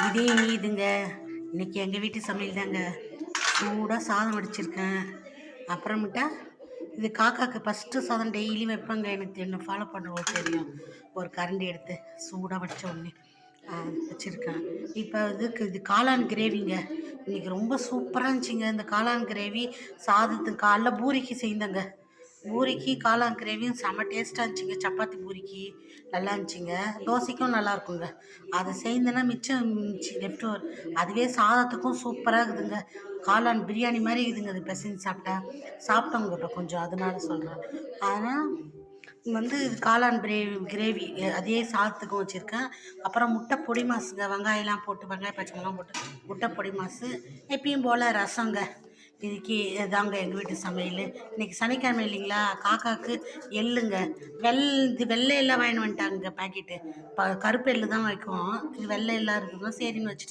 இதே இதுங்க. இன்னைக்கு எங்கள் வீட்டு சமையல் தாங்க. சூடாக சாதம் வடிச்சிருக்கேன். அப்புறமேட்டா இது காக்காவுக்கு ஃபஸ்ட்டு சாதம் டெய்லி வைப்பாங்க. எனக்கு என்ன ஃபாலோ பண்ணுறது தெரியும். ஒரு கரண்டி எடுத்து சூடாக வடித்த உடனே வச்சுருக்கேன். இப்போ இது காளான் கிரேவிங்க. இன்றைக்கி ரொம்ப சூப்பராக இருந்துச்சுங்க. இந்த காளான் கிரேவி சாதத்துக்கு காலைல பூரிக்கு செய்தேங்க. பூரிக்கு காளான் கிரேவியும் செம்ம டேஸ்ட்டாக இருந்துச்சுங்க. சப்பாத்தி பூரிக்கு நல்லா இருந்துச்சுங்க. தோசைக்கும் நல்லா இருக்குங்க. அதை செய்தேன்னா மிச்சம் இருந்துச்சு லெஃப்ட் ஓவர். அதுவே சாதத்துக்கும் சூப்பராக இருக்குதுங்க. காளான் பிரியாணி மாதிரி இருக்குதுங்க. அது பிசைஞ்சு சாப்பிட்டா சாப்பிட்டோங்க இப்போ கொஞ்சம், அதனால சொல்கிறேன். ஆனால் காளான் கிரேவி அதே சாதத்துக்கும் வச்சுருக்கேன். அப்புறம் முட்டை பொடி மாசுங்க. வெங்காயம்லாம் போட்டு, வெங்காயம் பச்சை மிளகாலாம் போட்டு முட்டை பொடி மாசு. எப்பயும் போல் ரசங்க. இன்னைக்கு இதாங்க எங்கள் வீட்டு சமையல். இன்றைக்கி சனிக்கிழமை இல்லைங்களா, காக்காவுக்கு எள்ளுங்க. இது வெள்ளை எல்லாம் வாங்கிட்டு வந்துட்டாங்க பாக்கெட்டு. கருப்பு எள்ளு தான் வைக்கும். இது வெள்ளை எல்லாம் இருக்குதுங்க. சரின்னு வச்சுட்டு